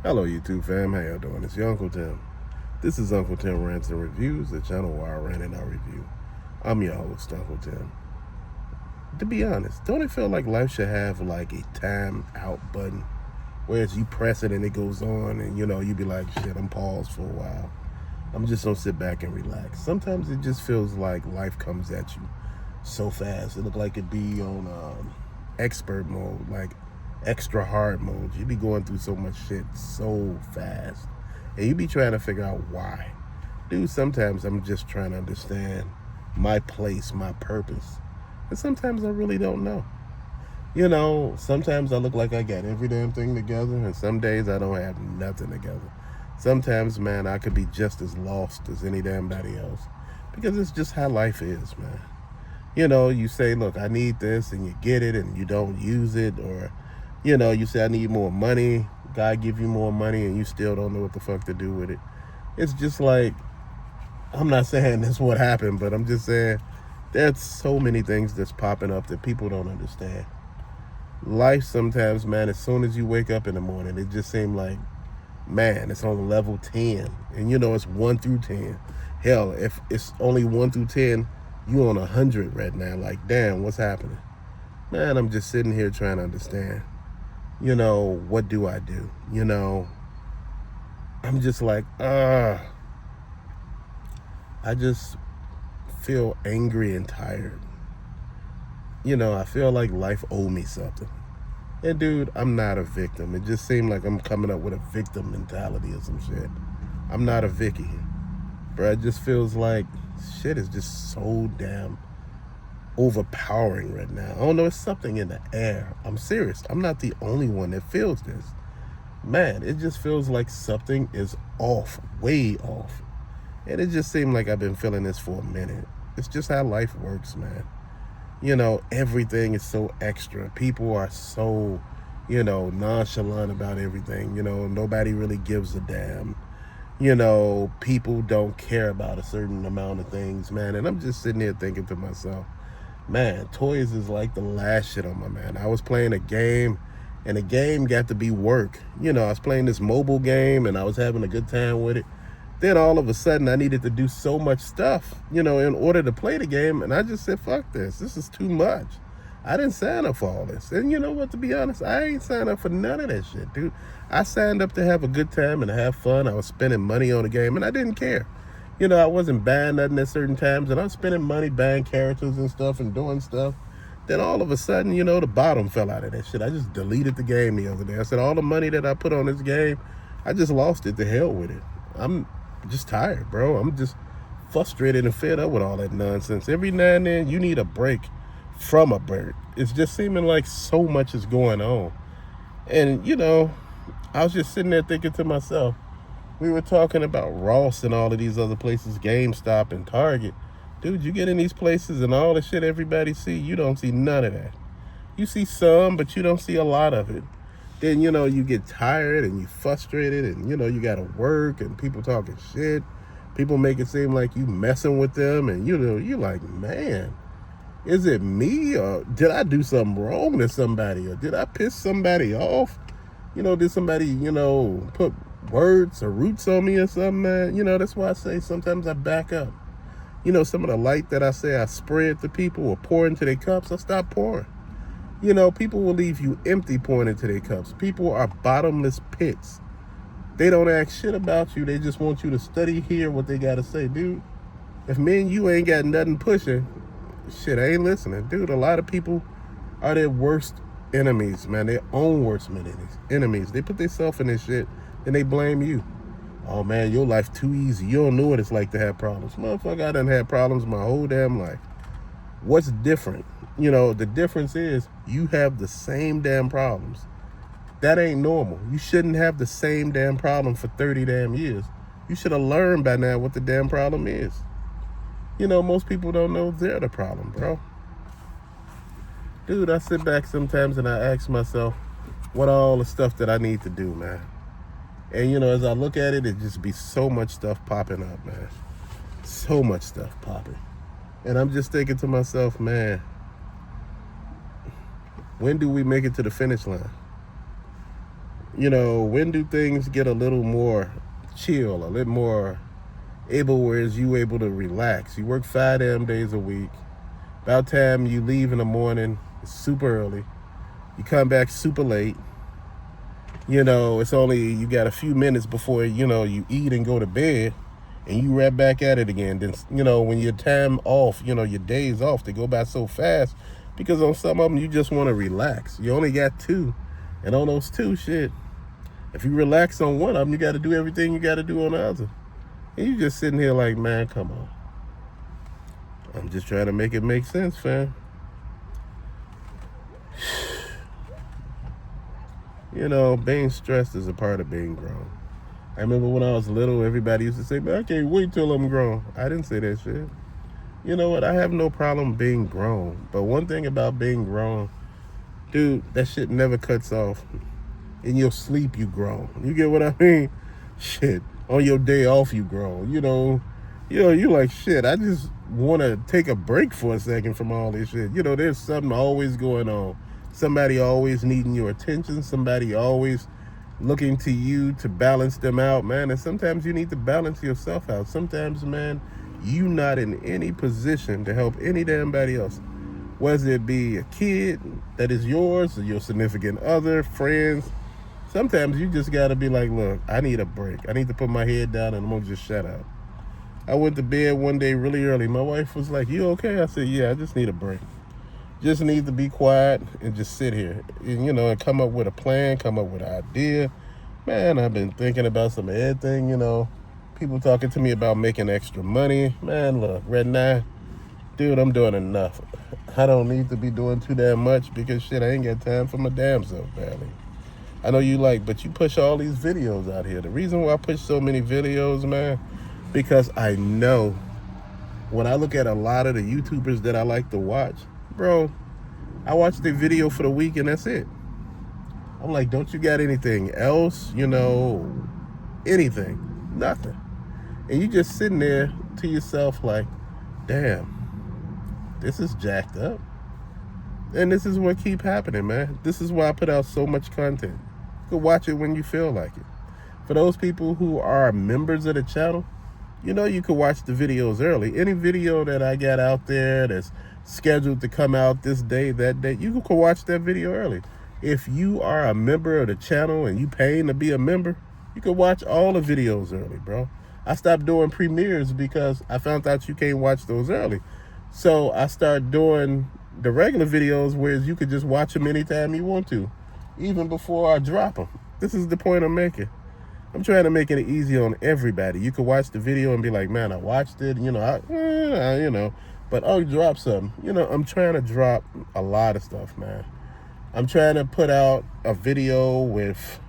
Hello YouTube fam, how y'all doing? It's your Uncle Tim. This is Uncle Tim Rants and Reviews, the channel where I rant and I review. I'm your host, Uncle Tim. To be honest, don't it feel like life should have like a time out button? Whereas you press it and it goes on and you be like, shit, I'm paused for a while. I'm just gonna sit back and relax. Sometimes it just feels like life comes at you so fast. It look like it be on expert mode, like extra hard mode. You be going through so much shit so fast, and you be trying to figure out why. Dude, sometimes I'm just trying to understand my place, my purpose, and sometimes I really don't know. Sometimes I look like I got every damn thing together, and some days I don't have nothing together. Sometimes, man, I could be just as lost as any damn body else, because it's just how life is, man. You say, look, I need this, and you get it, and you don't use it, or, you say, I need more money, God give you more money, and you still don't know what the fuck to do with it. It's just like, I'm not saying that's what happened, but I'm just saying there's so many things that's popping up that people don't understand. Life sometimes, man, as soon as you wake up in the morning, it just seems like, man, it's on level 10, and it's 1 through 10. Hell, if it's only 1 through 10, you on 100 right now. Like, damn, what's happening? Man, I'm just sitting here trying to understand. What do I do? I'm just like, I just feel angry and tired. I feel like life owed me something. And dude, I'm not a victim. It just seemed like I'm coming up with a victim mentality or some shit. I'm not a Vicky. Bro, it just feels like shit is just so damn overpowering right now. I don't know, it's something in the air. I'm serious. I'm not the only one that feels this. Man, it just feels like something is off, way off. And it just seemed like I've been feeling this for a minute. It's just how life works, man. Everything is so extra. People are so, nonchalant about everything. Nobody really gives a damn. People don't care about a certain amount of things, man. And I'm just sitting here thinking to myself, man, toys is like the last shit on my man. I was playing a game, and the game got to be work. I was playing this mobile game, and I was having a good time with it. Then all of a sudden, I needed to do so much stuff, in order to play the game. And I just said, fuck this. This is too much. I didn't sign up for all this. And you know what, to be honest, I ain't signed up for none of that shit, dude. I signed up to have a good time and to have fun. I was spending money on the game, and I didn't care. I wasn't buying nothing at certain times, and I was spending money buying characters and stuff and doing stuff. Then all of a sudden, the bottom fell out of that shit. I just deleted the game the other day. I said, all the money that I put on this game, I just lost it. To hell with it. I'm just tired, bro. I'm just frustrated and fed up with all that nonsense. Every now and then, you need a break from a break. It's just seeming like so much is going on. And, I was just sitting there thinking to myself, we were talking about Ross and all of these other places, GameStop and Target. Dude, you get in these places and all the shit everybody see, you don't see none of that. You see some, but you don't see a lot of it. Then, you get tired and you frustrated and, you got to work and people talking shit. People make it seem like you messing with them and, you're like, man, is it me or did I do something wrong to somebody or did I piss somebody off? Did somebody, put words or roots on me or something, man? That's why I say sometimes I back up. Some of the light that I say I spread to people or pour into their cups, I stop pouring. People will leave you empty pouring into their cups. People are bottomless pits. They don't ask shit about you. They just want you to study, hear what they got to say. Dude, if me and you ain't got nothing pushing, shit, I ain't listening. Dude, a lot of people are their worst enemies, man. Their own worst enemies. They put themselves in this shit, and they blame you. Oh, man, your life too easy. You don't know what it's like to have problems. Motherfucker, I done had problems my whole damn life. What's different? The difference is you have the same damn problems. That ain't normal. You shouldn't have the same damn problem for 30 damn years. You should have learned by now what the damn problem is. Most people don't know they're the problem, bro. Dude, I sit back sometimes and I ask myself, what all the stuff that I need to do, man? And, as I look at it, it just be so much stuff popping up, man. So much stuff popping. And I'm just thinking to myself, man, when do we make it to the finish line? You know, when do things get a little more chill, a little more able, whereas you able to relax? You work 5 damn days a week. About time you leave in the morning, it's super early. You come back super late. You know, it's only, you got a few minutes before, you know, you eat and go to bed, and you right back at it again. Then, you know, when your time off, you know, your days off, they go by so fast because on some of them you just want to relax. You only got two, and on those two, shit, if you relax on one of them, you got to do everything you got to do on the other. And you just sitting here like, man, come on. I'm just trying to make it make sense, fam. You know, being stressed is a part of being grown. I remember when I was little, everybody used to say, man, I can't wait till I'm grown. I didn't say that shit. You know what? I have no problem being grown. But one thing about being grown, dude, that shit never cuts off. In your sleep, you grown. You get what I mean? Shit. On your day off, you grown. You like, shit, I just want to take a break for a second from all this shit. You know, there's something always going on. Somebody always needing your attention. Somebody always looking to you to balance them out, man. And sometimes you need to balance yourself out. Sometimes, man, you not in any position to help any damn body else. Whether it be a kid that is yours or your significant other, friends. Sometimes you just got to be like, look, I need a break. I need to put my head down and I'm going to just shut up. I went to bed one day really early. My wife was like, you okay? I said, yeah, I just need a break. Just need to be quiet and just sit here. And, you know, and come up with a plan, come up with an idea. Man, I've been thinking about some everything, you know. People talking to me about making extra money. Man, look, right now, dude, I'm doing enough. I don't need to be doing too damn much because, shit, I ain't got time for my damn self, barely. I know you like, but you push all these videos out here. The reason why I push so many videos, man, because I know when I look at a lot of the YouTubers that I like to watch, bro, I watch the video for the week and that's it. I'm like, don't you got anything else? You know, anything, nothing. And you just sitting there to yourself like, damn, this is jacked up. And this is what keep happening, man. This is why I put out so much content. You can watch it when you feel like it. For those people who are members of the channel, you know you can watch the videos early. Any video that I got out there that's scheduled to come out this day, that day, you can watch that video early. If you are a member of the channel and you paying to be a member, you can watch all the videos early, bro. I stopped doing premieres because I found out you can't watch those early. So I started doing the regular videos, whereas you could just watch them anytime you want to, even before I drop them. This is the point I'm making. I'm trying to make it easy on everybody. You can watch the video and be like, man, I watched it, you know, but I'll drop something. You know, I'm trying to drop a lot of stuff, man. I'm trying to put out a video with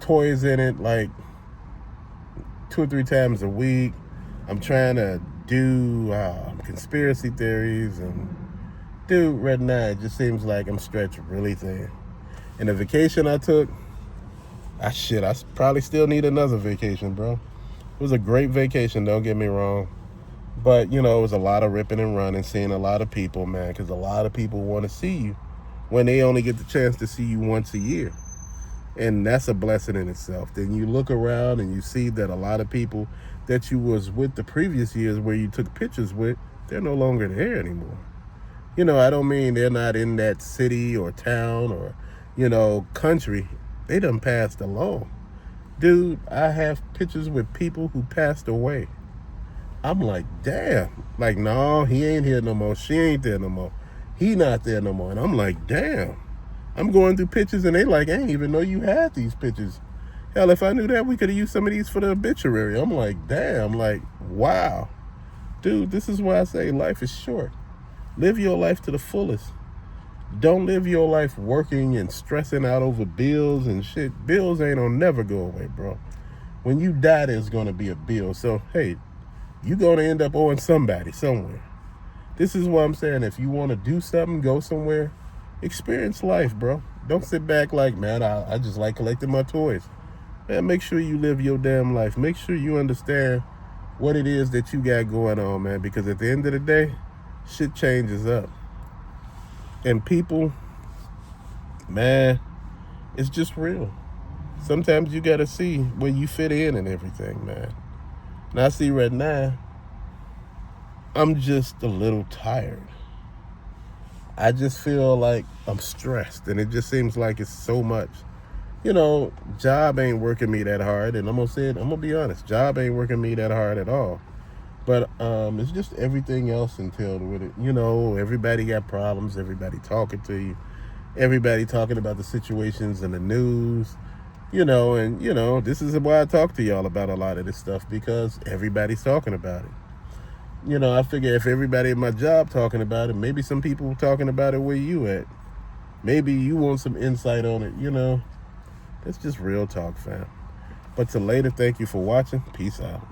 toys in it like 2 or 3 times a week. I'm trying to do conspiracy theories, and dude, right now it just seems like I'm stretched really thin. And the vacation I took, I probably still need another vacation, bro. It was a great vacation, don't get me wrong. But, you know, it was a lot of ripping and running, seeing a lot of people, man, because a lot of people want to see you when they only get the chance to see you once a year. And that's a blessing in itself. Then you look around and you see that a lot of people that you was with the previous years where you took pictures with, they're no longer there anymore. You know, I don't mean they're not in that city or town or, you know, country. They done passed along. Dude, I have pictures with people who passed away. I'm like, damn. Like, no, he ain't here no more. She ain't there no more. He not there no more. And I'm like, damn. I'm going through pictures and they like, I didn't even know you had these pictures. Hell, if I knew that, we could have used some of these for the obituary. I'm like, damn, like, wow. Dude, this is why I say life is short. Live your life to the fullest. Don't live your life working and stressing out over bills and shit. Bills ain't gonna never go away, bro. When you die, there's gonna be a bill. So, hey, you're gonna end up owing somebody somewhere. This is what I'm saying. If you want to do something, go somewhere, experience life, bro. Don't sit back like, man, I just like collecting my toys. Man, make sure you live your damn life. Make sure you understand what it is that you got going on, man. Because at the end of the day, shit changes up. And people, man, it's just real. sometimes you got to see where you fit in and everything, man. And I see right now, I'm just a little tired. I just feel like I'm stressed, and it just seems like it's so much. Job ain't working me that hard, and I'm gonna be honest, job ain't working me that hard at all. But it's just everything else entailed with it. Everybody got problems, everybody talking to you, everybody talking about the situations in the news, and this is why I talk to y'all about a lot of this stuff, because everybody's talking about it. I figure if everybody at my job talking about it, maybe some people talking about it where you at. Maybe you want some insight on it. It's just real talk, fam. But till later, thank you for watching. Peace out.